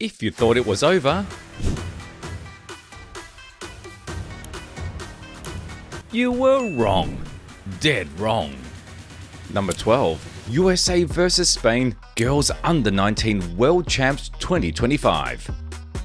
If you thought it was over, you were wrong. Dead wrong. Number 12. USA vs Spain Girls Under-19 World Champs 2025.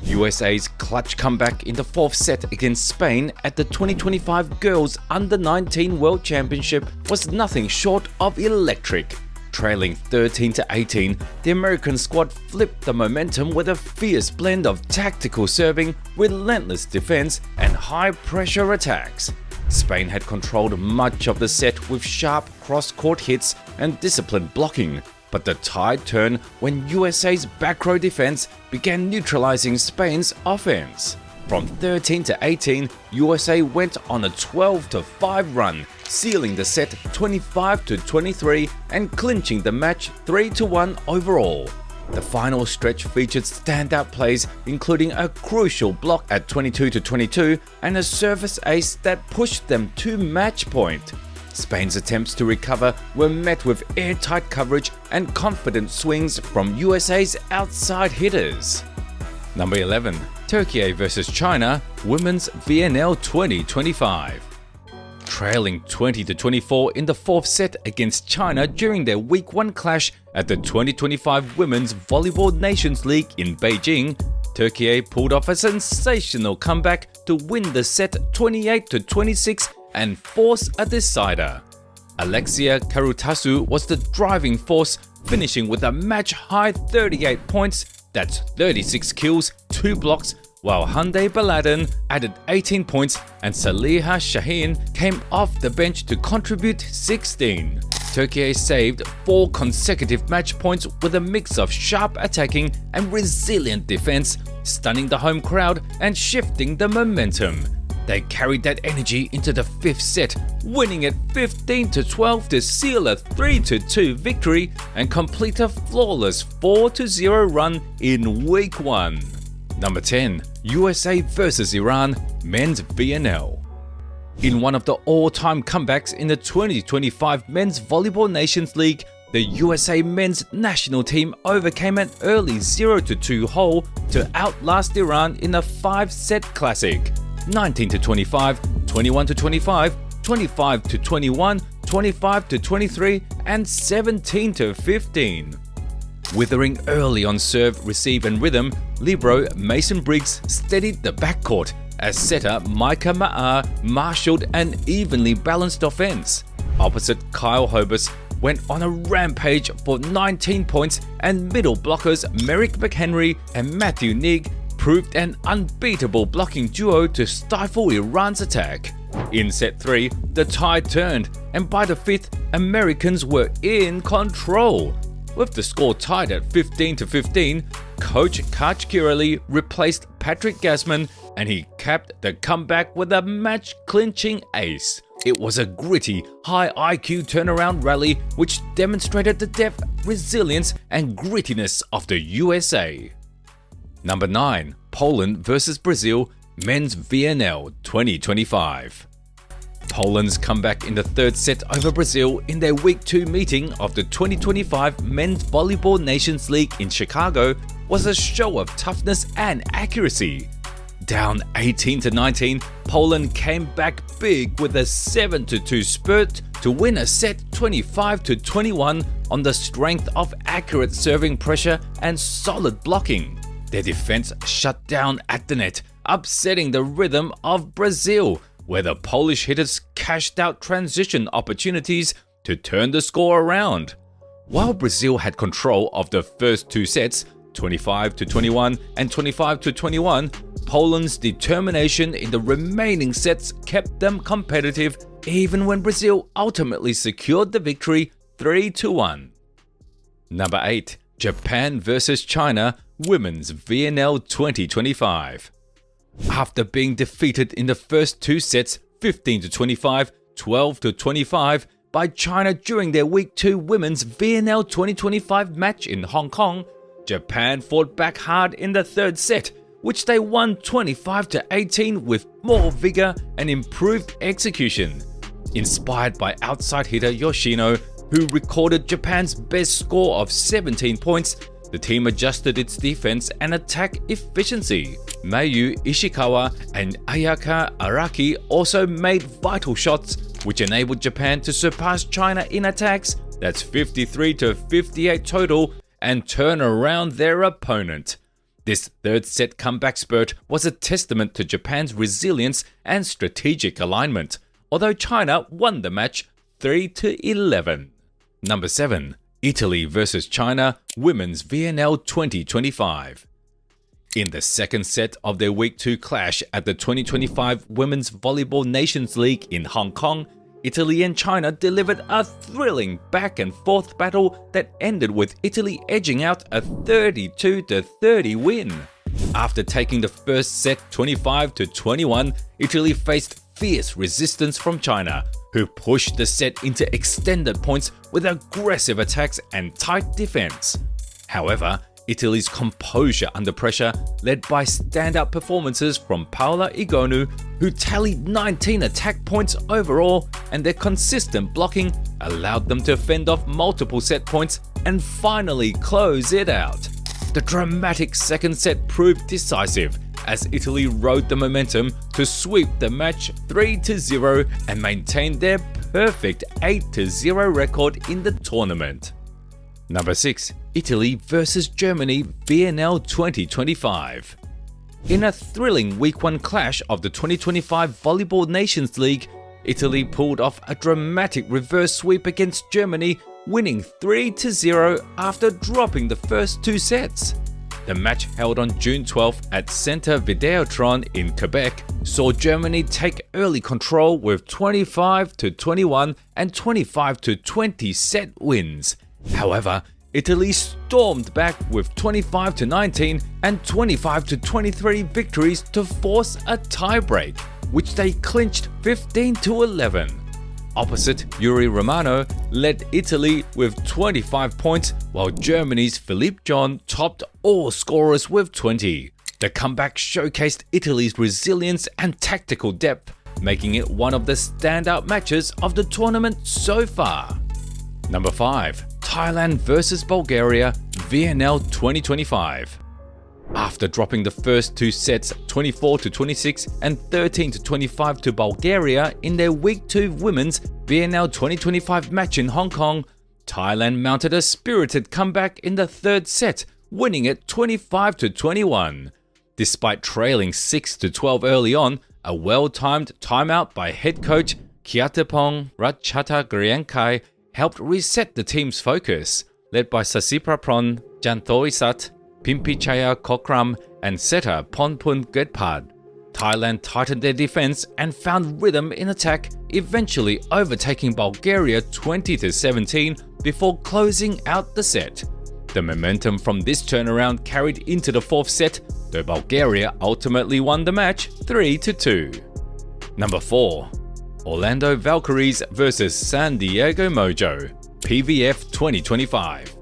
USA's clutch comeback in the fourth set against Spain at the 2025 Girls Under-19 World Championship was nothing short of electric. Trailing 13-18, the American squad flipped the momentum with a fierce blend of tactical serving, relentless defense, and high-pressure attacks. Spain had controlled much of the set with sharp cross-court hits and disciplined blocking, but the tide turned when USA's back row defense began neutralizing Spain's offense. From 13-18, USA went on a 12-5 run, sealing the set 25-23 and clinching the match 3-1 overall. The final stretch featured standout plays including a crucial block at 22-22 and a service ace that pushed them to match point. Spain's attempts to recover were met with airtight coverage and confident swings from USA's outside hitters. Number 11. Turkey vs China Women's VNL 2025. Trailing 20-24 in the fourth set against China during their Week 1 clash at the 2025 Women's Volleyball Nations League in Beijing, Turkey pulled off a sensational comeback to win the set 28-26 and force a decider. Alexia Karutasu was the driving force, finishing with a match-high 38 points, that's 36 kills, 2 blocks, while Hande Baladan added 18 points and Saliha Shaheen came off the bench to contribute 16. Turkey saved 4 consecutive match points with a mix of sharp attacking and resilient defense, stunning the home crowd and shifting the momentum. They carried that energy into the fifth set, winning it 15-12 to seal a 3-2 victory and complete a flawless 4-0 run in Week 1. Number 10. USA vs Iran Men's VNL. In one of the all-time comebacks in the 2025 Men's Volleyball Nations League, the USA men's national team overcame an early 0-2 hole to outlast Iran in a 5-set classic. 19-25, 21-25, 25-21, 25-23, and 17-15. Withering early on serve, receive and rhythm, libero Mason Briggs steadied the backcourt as setter Micah Ma'ar marshaled an evenly balanced offense. Opposite Kyle Hobus went on a rampage for 19 points and middle blockers Merrick McHenry and Matthew Nigg proved an unbeatable blocking duo to stifle Iran's attack. In set 3, the tide turned, and by the 5th, Americans were in control. With the score tied at 15-15, coach Kach Kirali replaced Patrick Gassman and he capped the comeback with a match-clinching ace. It was a gritty, high IQ turnaround rally which demonstrated the depth, resilience and grittiness of the USA. Number 9. Poland vs Brazil Men's VNL 2025. Poland's comeback in the third set over Brazil in their Week 2 meeting of the 2025 Men's Volleyball Nations League in Chicago was a show of toughness and accuracy. Down 18-19, Poland came back big with a 7-2 spurt to win a set 25-21 on the strength of accurate serving pressure and solid blocking. Their defense shut down at the net, upsetting the rhythm of Brazil, where the Polish hitters cashed out transition opportunities to turn the score around. While Brazil had control of the first 2 sets, 25-21 and 25-21, Poland's determination in the remaining sets kept them competitive even when Brazil ultimately secured the victory 3-1. Number 8. Japan vs China Women's VNL 2025. After being defeated in the first 2 sets 15-25, 12-25 by China during their Week 2 Women's VNL 2025 match in Hong Kong, Japan fought back hard in the third set, which they won 25-18 with more vigor and improved execution. Inspired by outside hitter Yoshino, who recorded Japan's best score of 17 points, the team adjusted its defense and attack efficiency. Mayu Ishikawa and Ayaka Araki also made vital shots, which enabled Japan to surpass China in attacks, that's 53 to 58 total, and turn around their opponent. This third set comeback spurt was a testament to Japan's resilience and strategic alignment, although China won the match 3-11. Number 7. Italy vs China Women's VNL 2025. In the second set of their Week 2 clash at the 2025 Women's Volleyball Nations League in Hong Kong, Italy and China delivered a thrilling back-and-forth battle that ended with Italy edging out a 32-30 win. After taking the first set 25-21, Italy faced fierce resistance from China, who pushed the set into extended points with aggressive attacks and tight defense. However, Italy's composure under pressure, led by standout performances from Paola Egonu, who tallied 19 attack points overall, and their consistent blocking allowed them to fend off multiple set points and finally close it out. The dramatic second set proved decisive, as Italy rode the momentum to sweep the match 3-0 and maintain their perfect 8-0 record in the tournament. Number 6. Italy vs Germany VNL 2025. In a thrilling Week 1 clash of the 2025 Volleyball Nations League, Italy pulled off a dramatic reverse sweep against Germany, winning 3-0 after dropping the first 2 sets. The match, held on June 12th at Centre Videotron in Quebec, saw Germany take early control with 25-21 and 25-20 set wins. However, Italy stormed back with 25-19 and 25-23 victories to force a tiebreak, which they clinched 15-11. Opposite, Yuri Romano led Italy with 25 points, while Germany's Philippe John topped all scorers with 20. The comeback showcased Italy's resilience and tactical depth, making it one of the standout matches of the tournament so far. Number 5. Thailand vs Bulgaria VNL 2025. After dropping the first 2 sets 24-26 and 13-25 to Bulgaria in their Week 2 Women's VNL 2025 match in Hong Kong, Thailand mounted a spirited comeback in the third set, winning it 25-21. Despite trailing 6-12 early on, a well-timed timeout by head coach Kiatepong Ratchathagriangkai helped reset the team's focus, led by Sasiprapron Janthoisat, Pimpichaya Kokram, and setter Ponpun Getpad. Thailand tightened their defense and found rhythm in attack, eventually overtaking Bulgaria 20-17 before closing out the set. The momentum from this turnaround carried into the fourth set, though Bulgaria ultimately won the match 3-2. Number 4. Orlando Valkyries vs San Diego Mojo PVF 2025.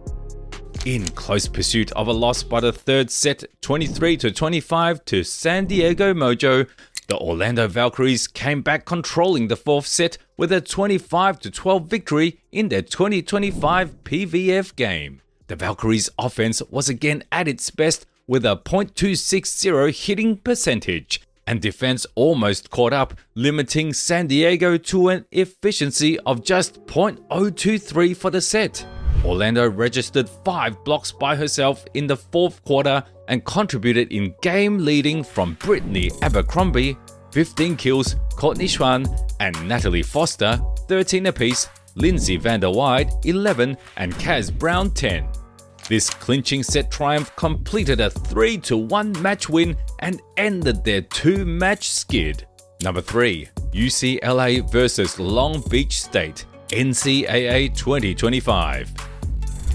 In close pursuit of a loss by the third set 23-25 to San Diego Mojo, the Orlando Valkyries came back controlling the fourth set with a 25-12 victory in their 2025 PVF game. The Valkyries' offense was again at its best with a .260 hitting percentage, and defense almost caught up, limiting San Diego to an efficiency of just .023 for the set. Orlando registered 5 blocks by herself in the fourth quarter and contributed in game leading from Brittany Abercrombie, 15 kills, Courtney Schwan and Natalie Foster, 13 apiece, Lindsay van der Weide, 11 and Kaz Brown, 10. This clinching set triumph completed a 3-1 match win and ended their 2-match skid. Number 3. UCLA vs Long Beach State NCAA 2025.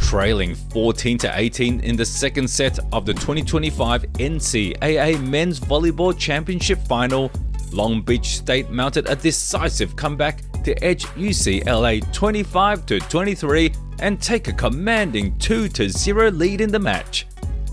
Trailing 14-18 in the second set of the 2025 NCAA Men's Volleyball Championship Final, Long Beach State mounted a decisive comeback to edge UCLA 25-23 and take a commanding 2-0 lead in the match.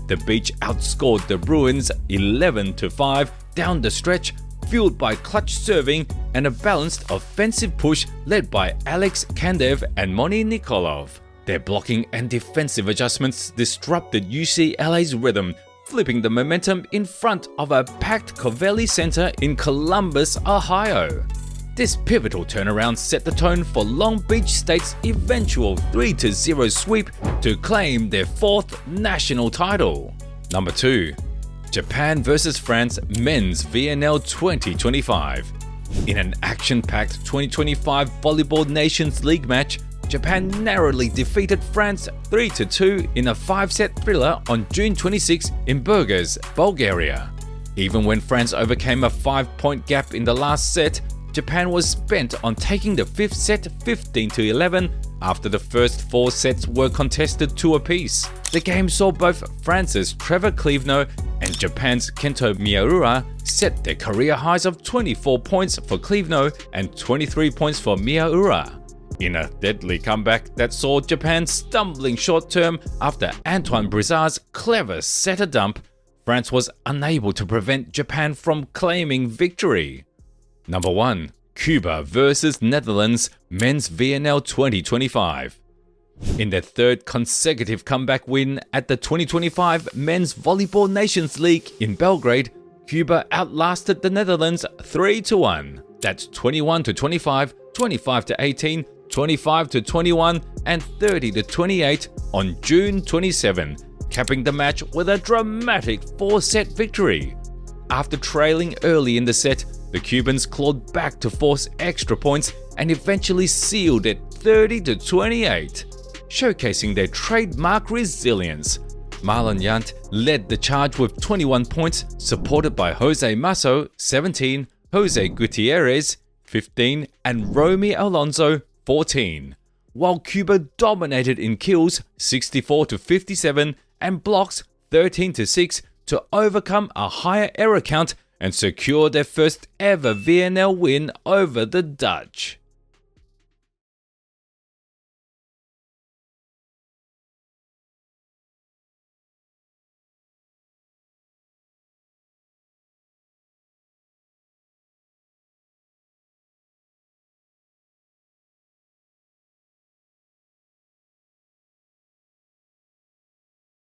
The Beach outscored the Bruins 11-5 down the stretch, fueled by clutch serving and a balanced offensive push led by Alex Kandev and Moni Nikolov. Their blocking and defensive adjustments disrupted UCLA's rhythm, flipping the momentum in front of a packed Covelli Center in Columbus, Ohio. This pivotal turnaround set the tone for Long Beach State's eventual 3-0 sweep to claim their 4th national title. Number 2. Japan vs France Men's VNL 2025. In an action-packed 2025 Volleyball Nations League match, Japan narrowly defeated France 3-2 in a 5-set thriller on June 26 in Burgas, Bulgaria. Even when France overcame a 5-point gap in the last set, Japan was bent on taking the 5th set 15-11 after the first 4 sets were contested 2 apiece. The game saw both France's Trevor Clevenot and Japan's Kento Miyaura set their career highs of 24 points for Clevenot and 23 points for Miyaura. In a deadly comeback that saw Japan stumbling short-term after Antoine Brizard's clever setter dump, France was unable to prevent Japan from claiming victory. Number 1. Cuba vs Netherlands Men's VNL 2025. In their 3rd consecutive comeback win at the 2025 Men's Volleyball Nations League in Belgrade, Cuba outlasted the Netherlands 3-1. That's 21-25, 25-18, 25-21 and 30-28 on June 27, capping the match with a dramatic 4-set victory. After trailing early in the set, the Cubans clawed back to force extra points and eventually sealed it 30-28, showcasing their trademark resilience. Marlon Yant led the charge with 21 points, supported by Jose Masso 17, Jose Gutierrez 15 and Romy Alonso 14, while Cuba dominated in kills 64-57 and blocks 13-6 to overcome a higher error count and secure their first ever VNL win over the Dutch.